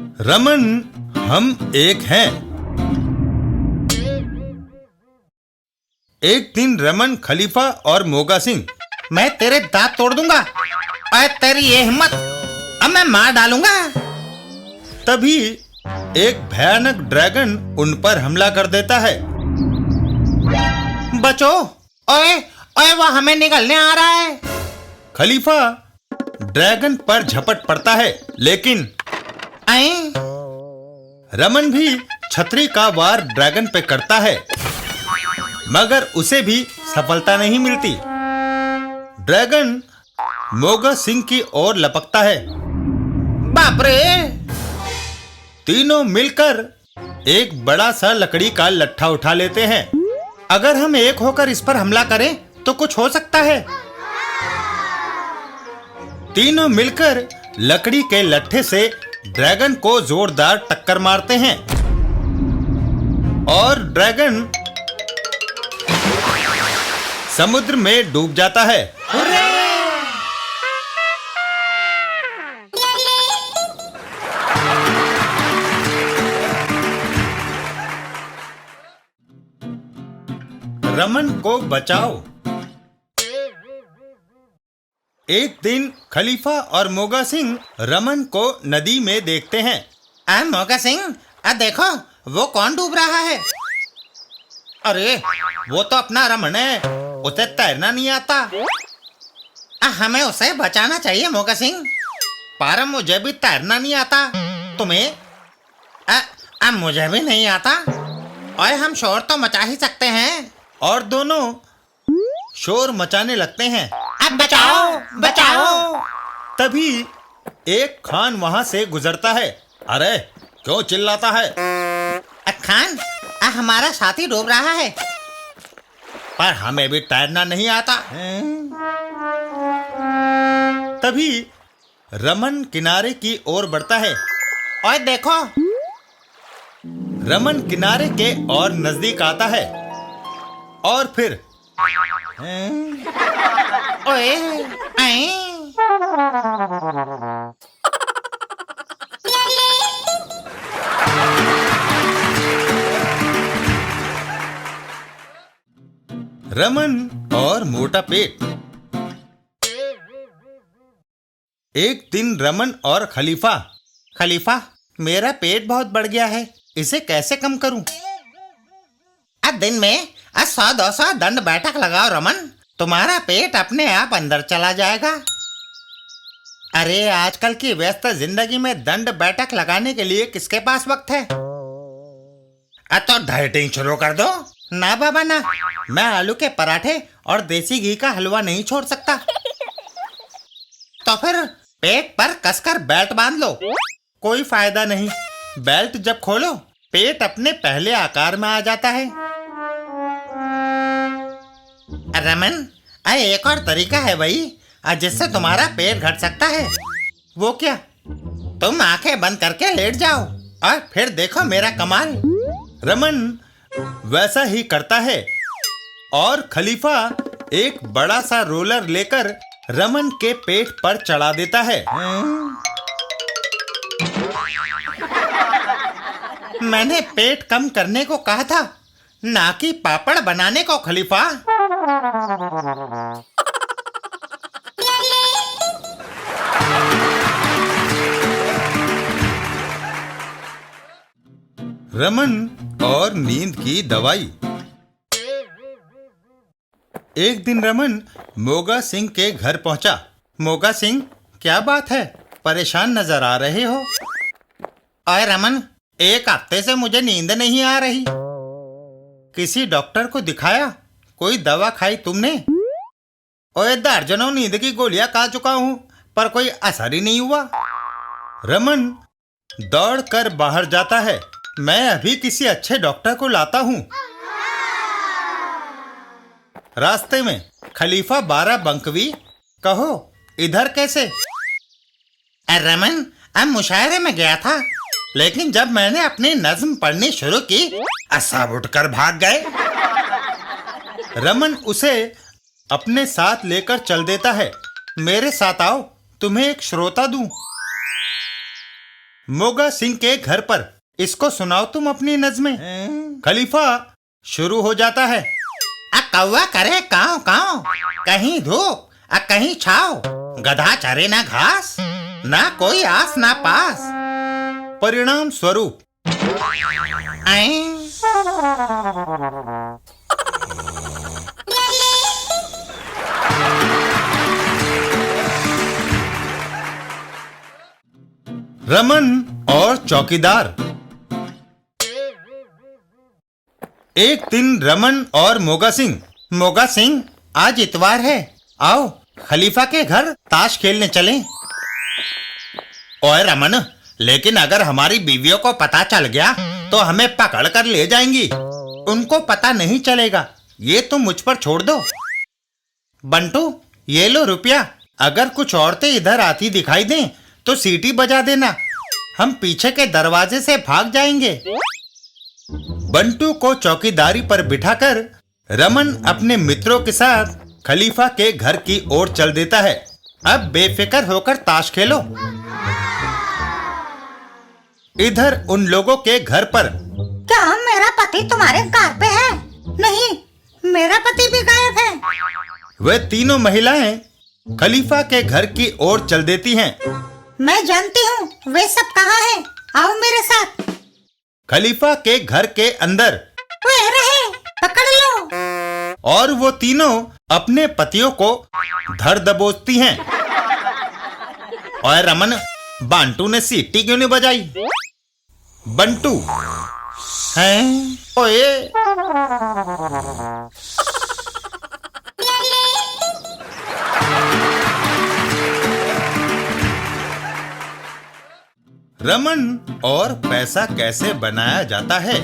रमन, हम एक हैं। एक दिन रमन, खलीफा और मोगा सिंह। मैं तेरे दांत तोड़ दूंगा और तेरी ये हिम्मत, अब मैं मार डालूंगा। तभी एक भयानक ड्रैगन उन पर हमला कर देता है। बचो, ओए ओए, वो हमें निगलने आ रहा है। खलीफा ड्रैगन पर झपट पड़ता है, लेकिन आए, रमन भी छतरी का वार ड्रैगन पे करता है, मगर उसे भी सफलता नहीं मिलती। ड्रैगन मोगा सिंह की ओर लपकता है। बाप रे! तीनों मिलकर एक बड़ा सा लकड़ी का लट्ठा उठा लेते हैं। अगर हम एक होकर इस पर हमला करें तो कुछ हो सकता है। तीनों मिलकर लकड़ी के लट्ठे से ड्रैगन को जोरदार टक्कर मारते हैं और ड्रैगन समुद्र में डूब जाता है। रमन को बचाओ। एक दिन खलीफा और मोगा सिंह रमन को नदी में देखते हैं। मोगा सिंह, देखो, वो कौन डूब रहा है? अरे, वो तो अपना रमन है, उसे तैरना नहीं आता। हमें उसे बचाना चाहिए मोगा सिंह, पर मुझे भी तैरना नहीं आता। तुम्हें? मुझे भी नहीं आता। और हम शोर तो मचा ही सकते हैं। और दोनों शोर मचाने लगते हैं। अब बचाओ, बचाओ! तभी एक खान वहां से गुजरता है। अरे, क्यों चिल्लाता है? खान, हमारा साथी डूब रहा है, पर हमें भी तैरना नहीं आता। तभी रमन किनारे की ओर बढ़ता है। और देखो, रमन किनारे के और नजदीक आता है और फिर ओए, आए। रमन और मोटा पेट। एक दिन रमन और खलीफा, मेरा पेट बहुत बढ़ गया है, इसे कैसे कम करूं? दिन में 100-200 दंड बैठक लगाओ रमन, तुम्हारा पेट अपने आप अंदर चला जाएगा। अरे, आजकल की व्यस्त जिंदगी में दंड बैठक लगाने के लिए किसके पास वक्त है? तो डाइटिंग शुरू कर दो। ना बाबा ना, मैं आलू के पराठे और देसी घी का हलवा नहीं छोड़ सकता। तो फिर पेट पर कसकर बेल्ट बांध लो। कोई फायदा नहीं, बेल्ट जब खोलो पेट अपने पहले आकार में आ जाता है। रमन, एक और तरीका है भाई, जिससे तुम्हारा पेट घट सकता है। वो क्या? तुम आंखें बंद करके लेट जाओ और फिर देखो मेरा कमाल। रमन वैसा ही करता है और खलीफा एक बड़ा सा रोलर लेकर रमन के पेट पर चढ़ा देता है। मैंने पेट कम करने को कहा था, ना कि पापड़ बनाने को खलीफा। रमन और नींद की दवाई। एक दिन रमन मोगा सिंह के घर पहुंचा। मोगा सिंह, क्या बात है, परेशान नजर आ रहे हो? ओए रमन, एक हफ्ते से मुझे नींद नहीं आ रही। किसी डॉक्टर को दिखाया? कोई दवा खाई तुमने? ओए, दर्जनों नींद की गोलियां खा चुका हूं, पर कोई असर ही नहीं हुआ। रमन दौड़कर बाहर जाता है। मैं अभी किसी अच्छे डॉक्टर को लाता हूं। रास्ते में खलीफा बाराबंकवी, कहो इधर कैसे? रमन, अब मुशायरे में गया था, लेकिन जब मैंने अपनी नज्म पढ़नी शुरू की, सब उठकर भाग गए। रमन उसे अपने साथ लेकर चल देता है। मेरे साथ आओ, तुम्हें एक श्रोता दूं। मोगा सिंह के घर पर। इसको सुनाओ तुम अपनी नज़्में। खलीफा शुरू हो जाता है। कौवा करे काव काव, कहीं धूप कहीं छाव, गधा चरे ना घास, ना कोई आस ना पास। परिणाम स्वरूप रमन और चौकीदार। एक दिन रमन और मोगा सिंह, आज इतवार है, आओ खलीफा के घर ताश खेलने चलें। ओए रमन, लेकिन अगर हमारी बीवियों को पता चल गया तो हमें पकड़ कर ले जाएंगी। उनको पता नहीं चलेगा, ये तुम मुझ पर छोड़ दो। बंटू, ये लो रुपया। अगर कुछ औरतें इधर आती दिखाई दें तो सीटी बजा देना, हम पीछे के दरवाजे से भाग जाएंगे। बंटू को चौकीदारी पर बिठाकर रमन अपने मित्रों के साथ खलीफा के घर की ओर चल देता है। अब बेफिक्र होकर ताश खेलो। इधर उन लोगों के घर पर। क्या मेरा पति तुम्हारे घर पे है? नहीं, मेरा पति भी गायब है। वे तीनों महिलाएं खलीफा के घर की ओर चल देती हैं। मैं जानती हूँ वे सब कहाँ हैं। आओ मेरे साथ। खलीफा के घर के अंदर वे रहे, पकड़ लो। और वो तीनों अपने पतियों को धर दबोचती हैं। और रमन, बांटू ने सीटी क्यों नहीं बजाई? बंटू हैं? ओए, रमन और पैसा कैसे बनाया जाता है।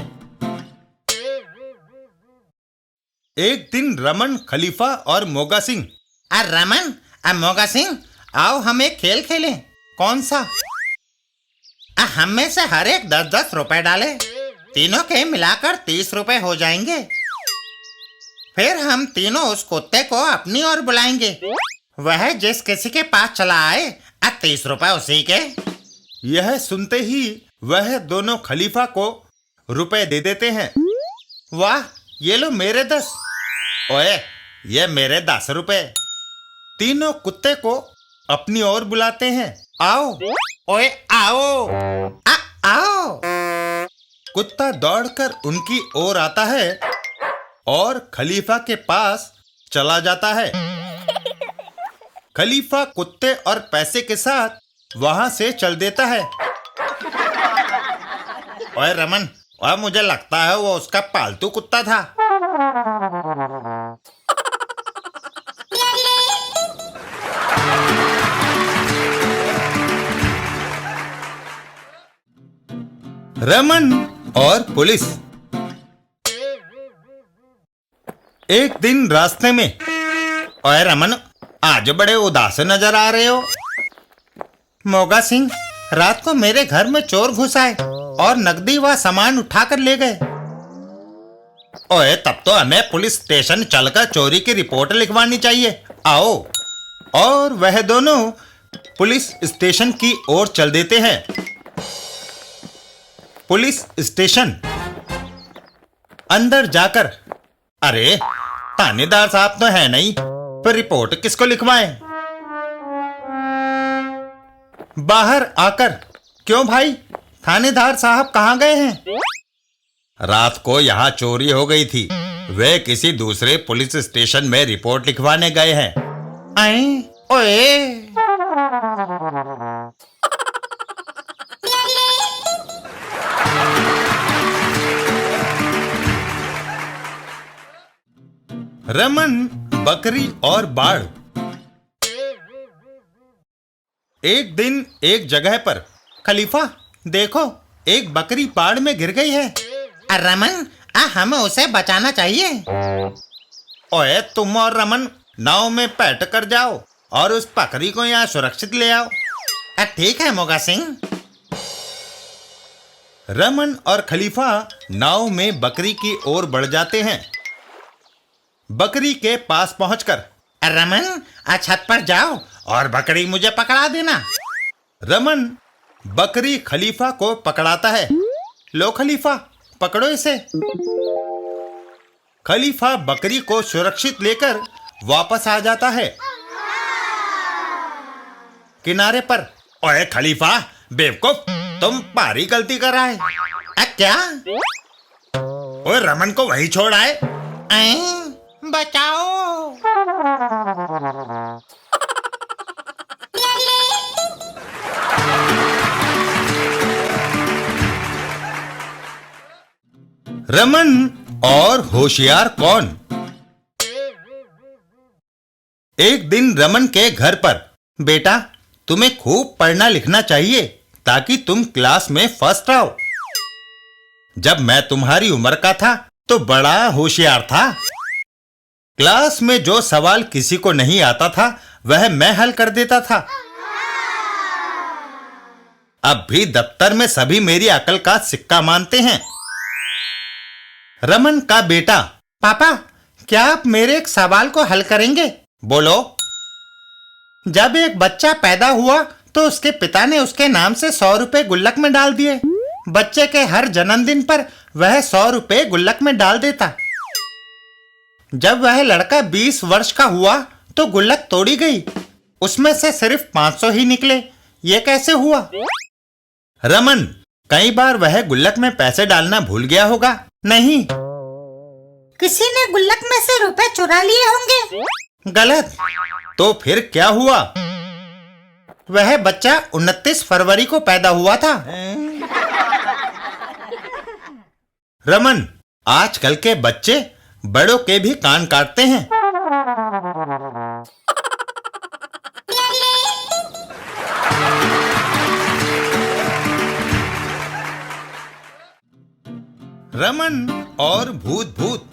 एक दिन रमन, खलीफा और मोगा सिंह। रमन, मोगा सिंह, आओ हम एक खेल खेलें। कौन सा? हम में से हर एक 10-10 रुपए डाले, तीनों के मिलाकर 30 रुपए हो जाएंगे। फिर हम तीनों उस कुत्ते को अपनी ओर बुलाएंगे। वह जिस किसी के पास चला आए, 30 रुपए उसी के। यह सुनते ही वह दोनों खलीफा को रुपए दे देते हैं। वाह, ये लो मेरे 10। ओए, ये मेरे 10 रुपए। तीनों कुत्ते को अपनी ओर बुलाते हैं। आओ, ओए आओ, आओ। कुत्ता दौड़कर उनकी ओर आता है और खलीफा के पास चला जाता है। खलीफा कुत्ते और पैसे के साथ वहां से चल देता है। ओए रमन, और मुझे लगता है वो उसका पालतू कुत्ता था। रमन और पुलिस। एक दिन रास्ते में। ओए रमन, आज बड़े उदास नजर आ रहे हो। मोगा सिंह, रात को मेरे घर में चोर घुस आए और नकदी व सामान उठाकर ले गए। ओए, तब तो हमें पुलिस स्टेशन चलकर चोरी की रिपोर्ट लिखवानी चाहिए। आओ। और वह दोनों पुलिस स्टेशन की ओर चल देते हैं। पुलिस स्टेशन अंदर जाकर, अरे, थानेदार साहब तो है नहीं, फिर रिपोर्ट किसको लिखवाएं? बाहर आकर, क्यों भाई, थानेदार साहब कहाँ गए हैं? रात को यहाँ चोरी हो गई थी, वे किसी दूसरे पुलिस स्टेशन में रिपोर्ट लिखवाने गए हैं। ओए, रमन, बकरी और बाढ़। एक दिन एक जगह पर। खलीफा, देखो, एक बकरी बाढ़ में गिर गई है। रमन, हमें उसे बचाना चाहिए। ओए, तुम और रमन नाव में बैठ कर जाओ और उस बकरी को यहाँ सुरक्षित ले आओ। ठीक है मोगा सिंह। रमन और खलीफा नाव में बकरी की ओर बढ़ जाते हैं। बकरी के पास पहुंचकर, रमन, छत पर जाओ और बकरी मुझे पकड़ा देना। रमन बकरी खलीफा को पकड़ाता है। लो खलीफा, पकड़ो इसे। खलीफा बकरी को सुरक्षित लेकर वापस आ जाता है किनारे पर। ओए खलीफा, बेवकूफ, तुम भारी गलती कर रहा है। क्या? ओए रमन को वहीं छोड़ आए। बचाओ। रमन और होशियार कौन। एक दिन रमन के घर पर, बेटा तुम्हें खूब पढ़ना लिखना चाहिए ताकि तुम क्लास में फर्स्ट आओ। जब मैं तुम्हारी उम्र का था तो बड़ा होशियार था। क्लास में जो सवाल किसी को नहीं आता था वह मैं हल कर देता था। अब भी दफ्तर में सभी मेरी अकल का सिक्का मानते हैं। रमन का बेटा, पापा क्या आप मेरे एक सवाल को हल करेंगे? बोलो। जब एक बच्चा पैदा हुआ तो उसके पिता ने उसके नाम से 100 रुपए गुल्लक में डाल दिए। बच्चे के हर जन्मदिन पर वह 100 रुपए गुल्लक में डाल देता। जब वह लड़का 20 वर्ष का हुआ तो गुल्लक तोड़ी गई, उसमें से सिर्फ 500 ही निकले। ये कैसे हुआ? रमन, कई बार वह गुल्लक में पैसे डालना भूल गया होगा। नहीं, किसी ने गुल्लक में से रुपए चुरा लिए होंगे। गलत। तो फिर क्या हुआ? वह बच्चा 29 फरवरी को पैदा हुआ था। रमन, आजकल के बच्चे बड़ों के भी कान काटते हैं। रमन और भूत भूत।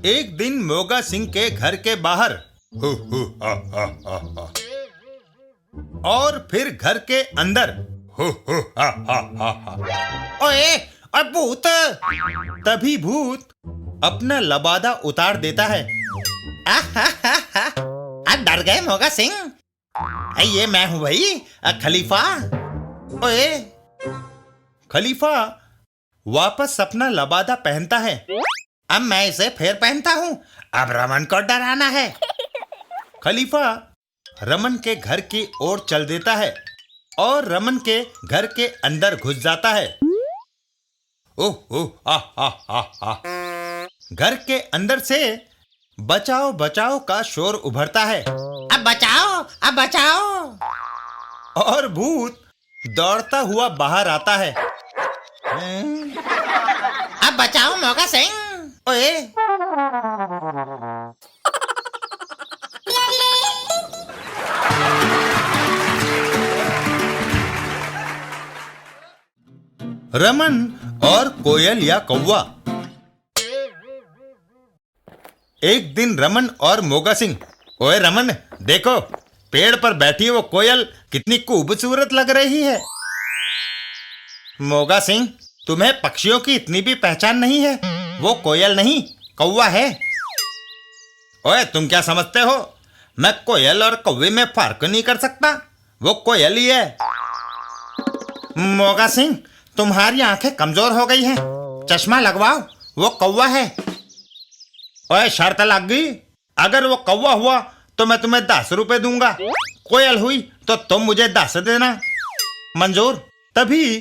एक दिन मोगा सिंह के घर के बाहर हु हु हा हा हा हा। और फिर घर के अंदर हु हु हा हा हा हा। ओए, और भूत! तभी भूत अपना लबादा उतार देता है। आप डर गए मोगा सिंह? ये मैं हूं भाई, खलीफा। ओए, खलीफा वापस अपना लबादा पहनता है। अब मैं इसे फिर पहनता हूं। अब रमन को डराना है। खलीफा रमन के घर की ओर चल देता है और रमन के घर के अंदर घुस जाता है। ओह ओह हा हा हा हा। घर के अंदर से बचाओ बचाओ का शोर उभरता है। अब बचाओ, अब बचाओ। और भूत दौड़ता हुआ बाहर आता है। अब बचाओ मोगा सिंह। ओए, रमन और कोयल या कौवा। एक दिन रमन और मोगा सिंह, ओए रमन देखो, पेड़ पर बैठी वो कोयल कितनी खूबसूरत लग रही है। मोगा सिंह, तुम्हें पक्षियों की इतनी भी पहचान नहीं है। वो कोयल नहीं, कौवा है। ओए तुम क्या समझते हो? मैं कोयल और कौवे में फर्क नहीं कर सकता। वो कोयल ही है। मोगा सिंह, तुम्हारी आंखें कमजोर हो गई हैं। चश्मा लगवाओ, वो कौवा है। ओए शर्त लग गई। अगर वो कौवा हुआ तो मैं तुम्हें 10 रुपए दूंगा। कोयल हुई तो तुम मुझे 10 देना। मंजूर। तभी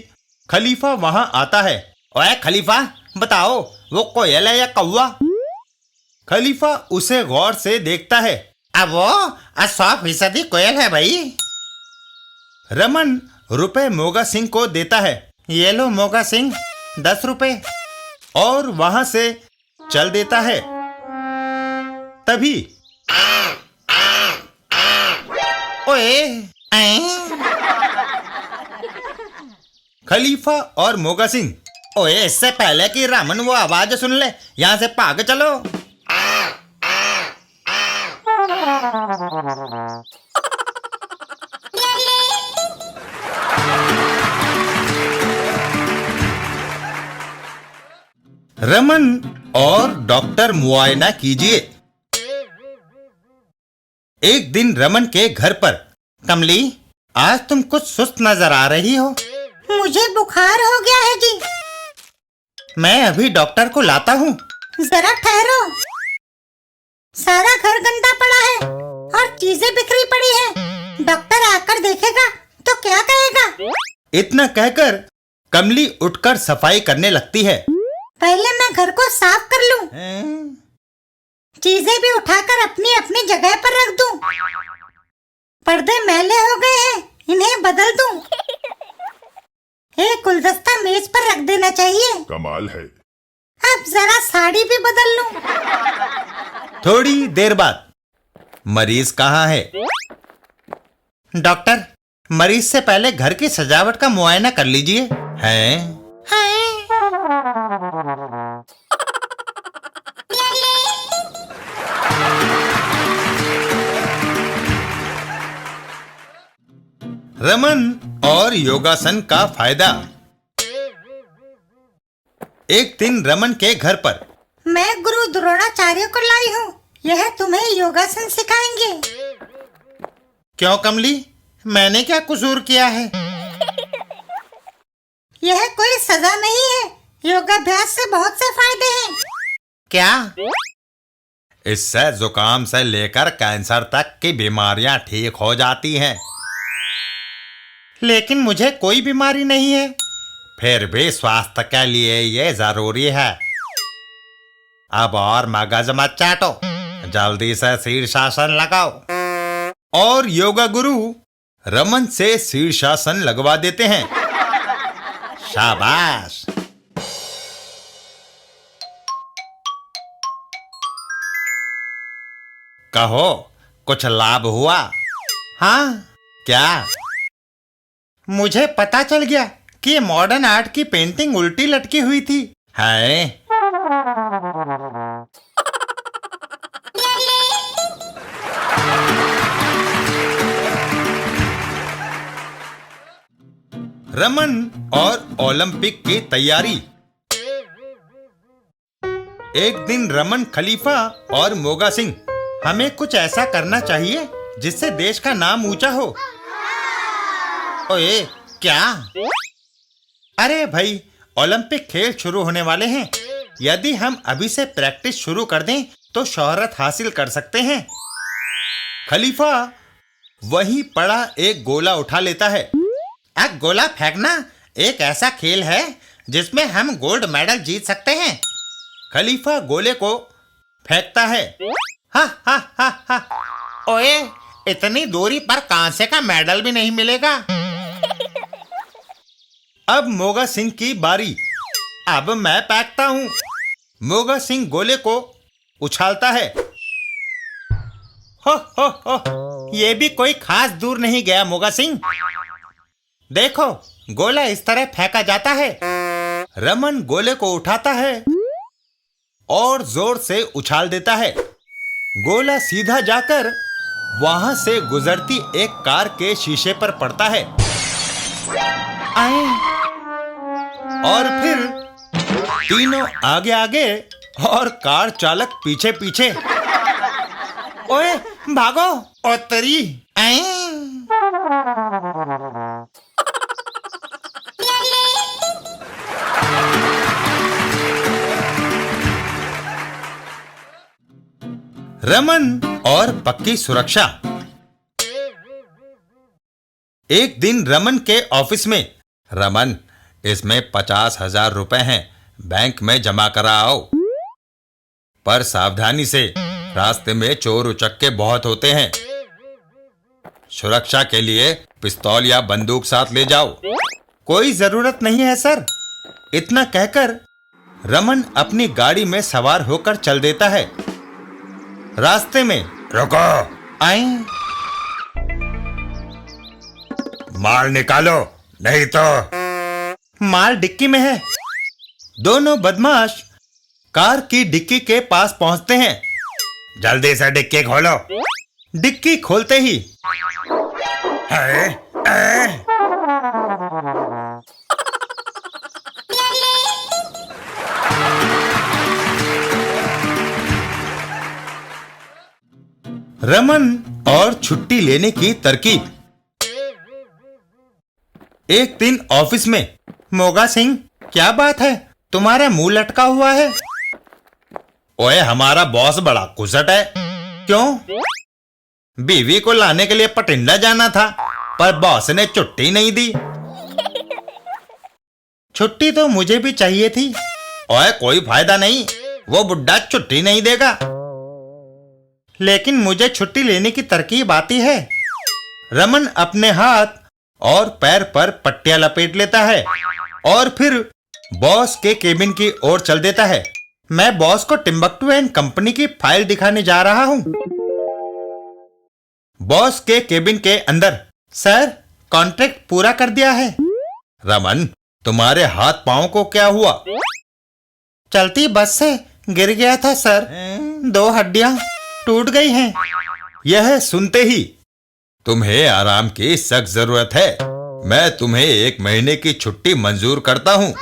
खलीफा वहां आता है। ओए खलीफा, बताओ वो कोयल है या कौवा? खलीफा उसे गौर से देखता है। अब वो 100% कोयल है भाई। रमन रुपए मोगा सिंह को देता है। ये लो मोगा सिंह, 10 रुपए। और वहां से चल देता है। तभी ओए, खलीफा और मोगा सिंह, ओए इससे पहले कि रमन वो आवाज सुन ले, यहां से भाग चलो। रमन और डॉक्टर मुआयना कीजिए। एक दिन रमन के घर पर कमली, आज तुम कुछ सुस्त नजर आ रही हो। मुझे बुखार हो गया है जी। मैं अभी डॉक्टर को लाता हूँ। जरा ठहरो। सारा घर गंदा पड़ा है और चीजें बिखरी पड़ी हैं। डॉक्टर आकर देखेगा तो क्या कहेगा? इतना कहकर कमली उठकर सफाई करने लगती है। पहले मैं घर को साफ कर लूं, चीजें भी उठाकर अपनी अपनी जगह पर रख दूं। पर्दे मैले हो गए हैं, इन्हें बदल दूं। एक गुलदस्ता मेज पर रख देना चाहिए। कमाल है। अब जरा साड़ी भी बदल लूं। थोड़ी देर बाद मरीज कहाँ है? डॉक्टर, मरीज से पहले घर की सजावट का मुआयना कर लीजिए। हैं? रमन और योगासन का फायदा। एक दिन रमन के घर पर मैं गुरु द्रोणाचार्य को लाई हूँ। यह तुम्हें योगासन सिखाएंगे। क्यों कमली, मैंने क्या कसूर किया है? यह कोई सजा नहीं है। योगाभ्यास से बहुत से फायदे हैं। क्या? इससे जुकाम से लेकर कैंसर तक की बीमारियां ठीक हो जाती हैं। लेकिन मुझे कोई बीमारी नहीं है। फिर भी स्वास्थ्य के लिए ये जरूरी है। अब और मगज मत चाटो, जल्दी से शीर्षासन लगाओ। और योगा गुरु रमन से शीर्षासन लगवा देते हैं। शाबाश। कहो, कुछ लाभ हुआ? हाँ, क्या? मुझे पता चल गया कि मॉडर्न आर्ट की पेंटिंग उल्टी लटकी हुई थी। है? रमन और ओलंपिक की तैयारी। एक दिन रमन, खलीफा और मोगा सिंह, हमें कुछ ऐसा करना चाहिए जिससे देश का नाम ऊंचा हो। ओए, क्या? अरे भाई, ओलंपिक खेल शुरू होने वाले हैं। यदि हम अभी से प्रैक्टिस शुरू कर दें तो शोहरत हासिल कर सकते हैं। खलीफा वहीं पड़ा एक गोला उठा लेता है। अब गोला फेंकना एक ऐसा खेल है जिसमें हम गोल्ड मेडल जीत सकते हैं। खलीफा गोले को फेंकता है। हा हा हा हा। ओए, इतनी दूरी पर कांसे का मेडल भी नहीं मिलेगा। अब मोगा सिंह की बारी। अब मैं फेंकता हूं। मोगा सिंह गोले को उछालता है। हो, ये भी कोई खास दूर नहीं गया मोगा सिंह। देखो, गोला इस तरह फेंका जाता है। रमन गोले को उठाता है और जोर से उछाल देता है। गोला सीधा जाकर वहां से गुजरती एक कार के शीशे पर पड़ता है। और फिर तीनों आगे आगे और कार चालक पीछे पीछे। ओए, भागो। ओ तेरी। रमन और पक्की सुरक्षा। एक दिन रमन के ऑफिस में, रमन, इसमें 50,000 रुपए हैं, बैंक में जमा कराओ। पर सावधानी से, रास्ते में चोर उचक्के बहुत होते हैं। सुरक्षा के लिए पिस्तौल या बंदूक साथ ले जाओ। कोई जरूरत नहीं है सर। इतना कहकर रमन अपनी गाड़ी में सवार होकर चल देता है। रास्ते में, रुको, आए। माल निकालो, नहीं तो। माल डिक्की में है। दोनों बदमाश कार की डिक्की के पास पहुंचते हैं। जल्दी से डिक्की खोलो। डिक्की खोलते ही, रमन और छुट्टी लेने की तरकीब। एक दिन ऑफिस में। मोगा सिंह, क्या बात है, तुम्हारा मुंह लटका हुआ है? ओए, हमारा बॉस बड़ा कुसट है। क्यों? बीवी को लाने के लिए पटिंडा जाना था, पर बॉस ने छुट्टी नहीं दी। छुट्टी तो मुझे भी चाहिए थी। ओए, कोई फायदा नहीं, वो बुड्ढा छुट्टी नहीं देगा। लेकिन मुझे छुट्टी लेने की तरकीब आती है। रमन अपने हाथ और पैर पर पट्टियां लपेट लेता है और फिर बॉस के केबिन की ओर चल देता है। मैं बॉस को टिम्बक्टू एंड कंपनी की फाइल दिखाने जा रहा हूँ। बॉस के केबिन के अंदर। सर, कॉन्ट्रैक्ट पूरा कर दिया है। रमन, तुम्हारे हाथ पांव को क्या हुआ? चलती बस से गिर गया था सर, 2 हड्डियां टूट गई हैं। यह सुनते ही, तुम्हें आराम की सख्त जरूरत है। मैं तुम्हें 1 महीने की छुट्टी मंजूर करता हूं।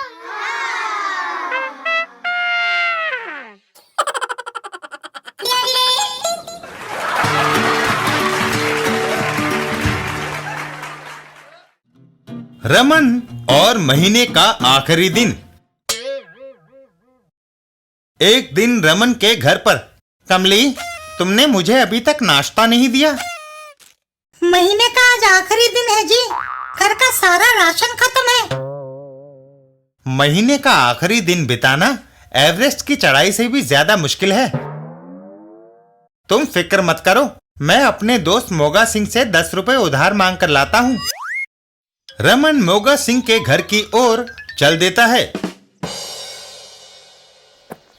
रमन और महीने का आखिरी दिन। एक दिन रमन के घर पर। कमली, तुमने मुझे अभी तक नाश्ता नहीं दिया। महीने का आज आखिरी दिन है जी, घर का सारा राशन खत्म है। महीने का आखिरी दिन बिताना एवरेस्ट की चढ़ाई से भी ज्यादा मुश्किल है। तुम फिक्र मत करो, मैं अपने दोस्त मोगा सिंह से 10 रुपए उधार मांग कर लाता हूँ। रमन मोगा सिंह के घर की ओर चल देता है।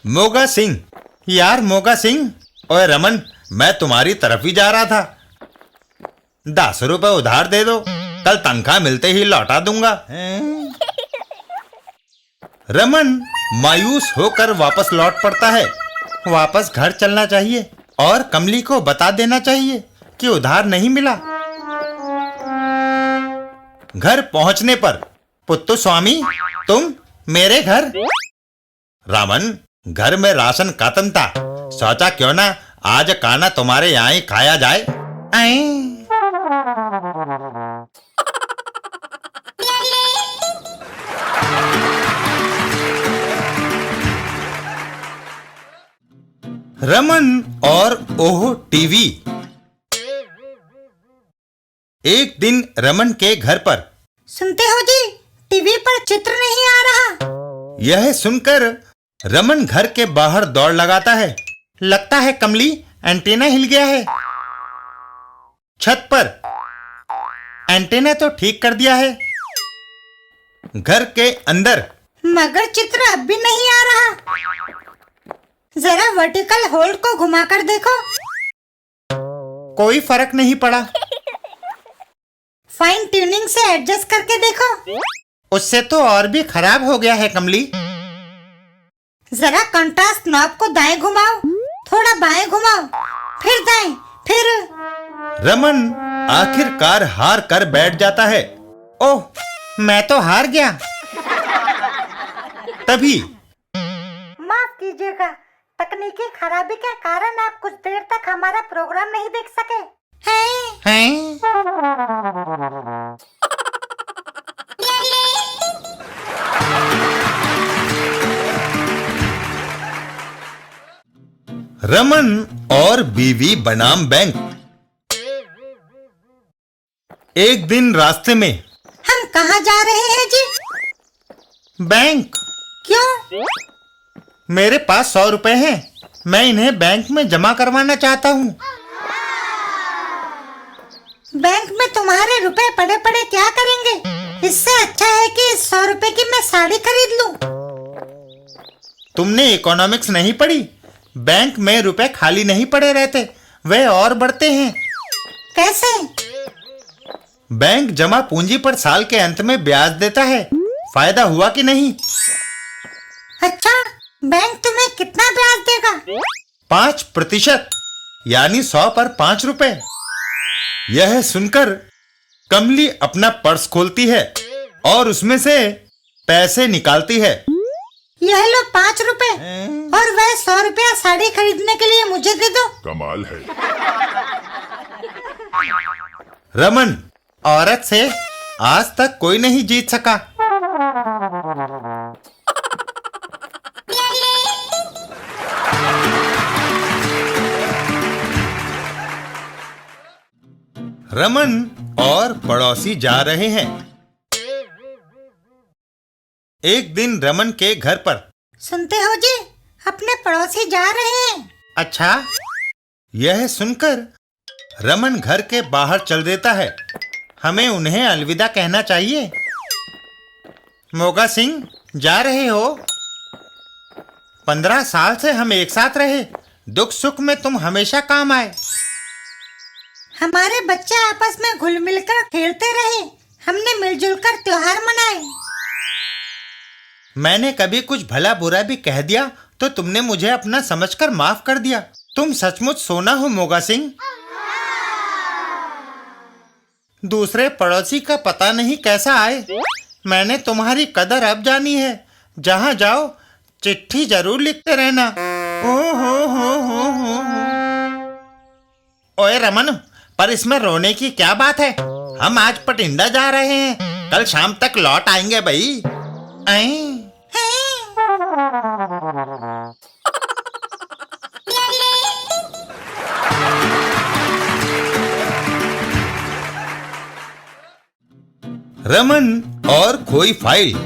मोगा सिंह, यार मोगा सिंह। ओए रमन, मैं तुम्हारी तरफ ही जा रहा था। 10 रुपए उधार दे दो, कल तनख्वाह मिलते ही लौटा दूंगा। रमन मायूस होकर वापस लौट पड़ता है। वापस घर चलना चाहिए और कमली को बता देना चाहिए कि उधार नहीं मिला। घर पहुंचने पर, पुत्तु स्वामी, तुम मेरे घर। रामन, घर में राशन खत्म था, सोचा क्यों ना आज खाना तुम्हारे यहाँ ही खाया जाए। रमन और ओह टीवी। एक दिन रमन के घर पर। सुनते हो जी, टीवी पर चित्र नहीं आ रहा। यह सुनकर रमन घर के बाहर दौड़ लगाता है। लगता है कमली, एंटीना हिल गया है। छत पर एंटीना तो ठीक कर दिया है। घर के अंदर। मगर चित्र अब भी नहीं आ रहा। जरा वर्टिकल होल्ड को घुमाकर देखो। कोई फर्क नहीं पड़ा। फाइन ट्यूनिंग से एडजस्ट करके देखो। उससे तो और भी खराब हो गया है कमली। जरा कंट्रास्ट नॉब को दाएं घुमाओ, थोड़ा बाएं घुमाओ, फिर दाएं, फिर। रमन आखिरकार हार कर बैठ जाता है। ओह, मैं तो हार गया। तभी माफ कीजिएगा, तकनीकी खराबी के कारण आप कुछ देर तक हमारा प्रोग्राम नहीं देख सके हैं? रमन और बीवी बनाम बैंक। एक दिन रास्ते में। हम कहाँ जा रहे हैं जी? बैंक। क्यों? मेरे पास 100 रुपए हैं, मैं इन्हें बैंक में जमा करवाना चाहता हूँ। बैंक में तुम्हारे रुपए पड़े पड़े क्या करेंगे? इससे अच्छा है कि 100 रुपए की मैं साड़ी खरीद लूं। तुमने इकोनॉमिक्स नहीं पढ़ी? बैंक में रुपए खाली नहीं पड़े रहते, वे और बढ़ते हैं। कैसे? बैंक जमा पूंजी पर साल के अंत में ब्याज देता है। फायदा हुआ कि नहीं? अच्छा, बैंक तुम्हें कितना ब्याज देगा? 5%, यानी 100 पर 5 रुपए। यह सुनकर कमली अपना पर्स खोलती है और उसमें से पैसे निकालती है। यह लो 5 रुपए और वह 100 रुपया साड़ी खरीदने के लिए मुझे दे दो। कमाल है। रमन औरत से आज तक कोई नहीं जीत सका। रमन और पड़ोसी जा रहे हैं। एक दिन रमन के घर पर। सुनते हो जी, अपने पड़ोसी जा रहे हैं। अच्छा, यह सुनकर रमन घर के बाहर चल देता है। हमें उन्हें अलविदा कहना चाहिए। मोगा सिंह, जा रहे हो? 15 साल से हम एक साथ रहे। दुख सुख में तुम हमेशा काम आए। हमारे बच्चे आपस में घुल मिलकर खेलते रहे। हमने मिलजुल कर त्योहार मनाए। मैंने कभी कुछ भला बुरा भी कह दिया तो तुमने मुझे अपना समझकर माफ कर दिया। तुम सचमुच सोना हो मोगा सिंह। दूसरे पड़ोसी का पता नहीं कैसा आए। मैंने तुम्हारी कदर अब जानी है। जहां जाओ चिट्ठी जरूर लिखते रहना। हो। ओए रमन, पर इसमें रोने की क्या बात है? हम आज पटिंडा जा रहे हैं। कल शाम तक लौट आएंगे भाई। रमन और खोई फाइल।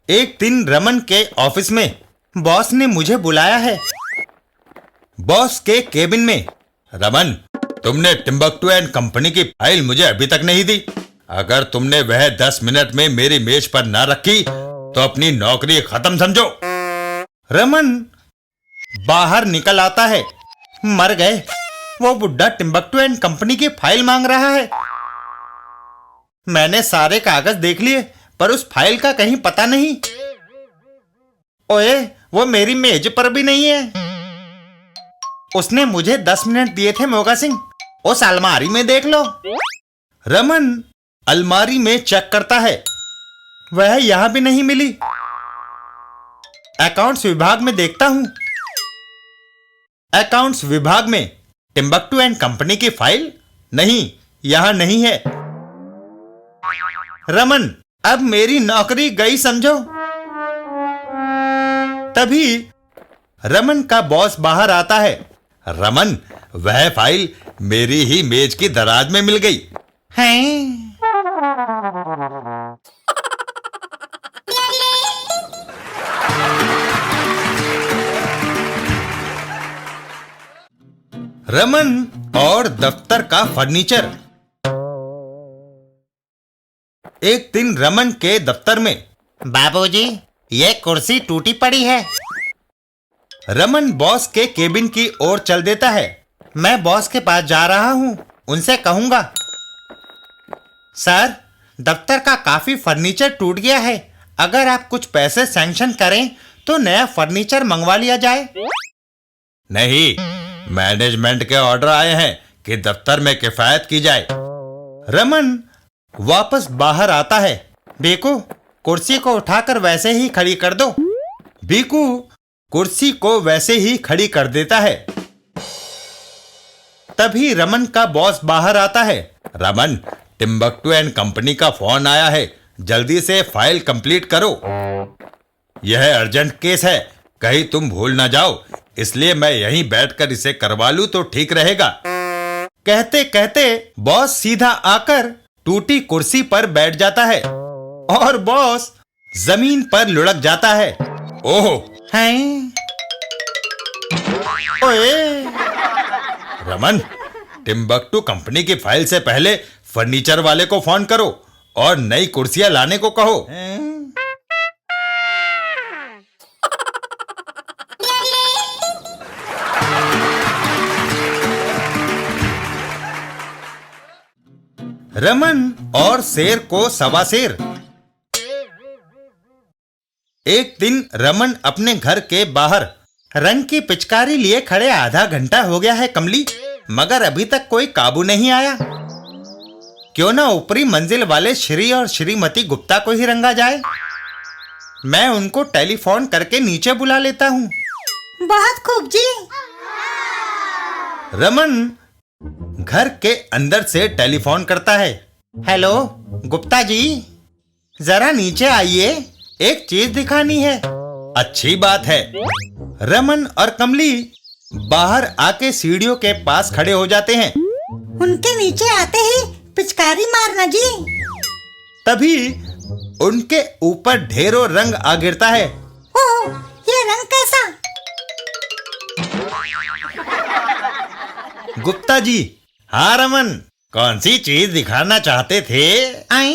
एक दिन रमन के ऑफिस में बॉस ने मुझे बुलाया है। बॉस के केबिन में। रमन, तुमने टिम्बकटू एंड कंपनी की फाइल मुझे अभी तक नहीं दी। अगर तुमने वह 10 मिनट में मेरी मेज पर ना रखी तो अपनी नौकरी खत्म समझो। रमन बाहर निकल आता है। मर गए, वो बुड्ढा टिम्बकटू एंड कंपनी की फाइल मांग रहा है। मैंने सारे कागज देख लिए पर उस फाइल का कहीं पता नहीं। ओए, वो मेरी मेज पर भी नहीं है। उसने मुझे 10 मिनट दिए थे मोगा सिंह। उस अलमारी में देख लो। रमन अलमारी में चेक करता है। वह यहां भी नहीं मिली। अकाउंट्स विभाग में देखता हूं। अकाउंट्स विभाग में टिम्बकटू एंड कंपनी की फाइल नहीं, यहां नहीं है। रमन, अब मेरी नौकरी गई समझो। तभी रमन का बॉस बाहर आता है। रमन, वह फाइल मेरी ही मेज की दराज में मिल गई है। रमन और दफ्तर का फर्नीचर। एक दिन रमन के दफ्तर में। बाबूजी, ये कुर्सी टूटी पड़ी है। रमन बॉस के केबिन की ओर चल देता है। मैं बॉस के पास जा रहा हूं, उनसे कहूंगा, सर, दफ्तर का काफी फर्नीचर टूट गया है। अगर आप कुछ पैसे सैंक्शन करें तो नया फर्नीचर मंगवा लिया जाए। नहीं, मैनेजमेंट के ऑर्डर आए हैं कि दफ्तर में किफायत की जाए। रमन वापस बाहर आता है। बीकू, कुर्सी को उठाकर वैसे ही खड़ी कर दो। बीकू कुर्सी को वैसे ही खड़ी कर देता है। तभी रमन का बॉस बाहर आता है। रमन, टिम्बकटू एंड कंपनी का फोन आया है। जल्दी से फाइल कंप्लीट करो। यह अर्जेंट केस है, कहीं तुम भूल ना जाओ, इसलिए मैं यहीं बैठकर इसे करवा लूं तो ठीक रहेगा। कहते कहते बॉस सीधा आकर टूटी कुर्सी पर बैठ जाता है और बॉस जमीन पर लुढ़क जाता है। ओह हैं? ओए! रमन, टिम्बकटू कंपनी की फाइल से पहले फर्नीचर वाले को फोन करो और नई कुर्सियां लाने को कहो। रमन और शेर को सवा शेर। एक दिन रमन अपने घर के बाहर रंग की पिचकारी लिए खड़े आधा घंटा हो गया है कमली, मगर अभी तक कोई काबू नहीं आया। क्यों ना ऊपरी मंजिल वाले श्री और श्रीमती गुप्ता को ही रंगा जाए। मैं उनको टेलीफोन करके नीचे बुला लेता हूँ। बहुत खूब जी। रमन घर के अंदर से टेलीफोन करता है। हेलो गुप्ता जी, जरा नीचे आइए, एक चीज दिखानी है। अच्छी बात है। रमन और कमली बाहर आके सीढ़ियों के पास खड़े हो जाते हैं। उनके नीचे आते ही पिचकारी मारना जी। तभी उनके ऊपर ढेरों रंग आ गिरता है। ओह, ये रंग कैसा? गुप्ता जी, हाँ रमन, कौन सी चीज दिखाना चाहते थे? आई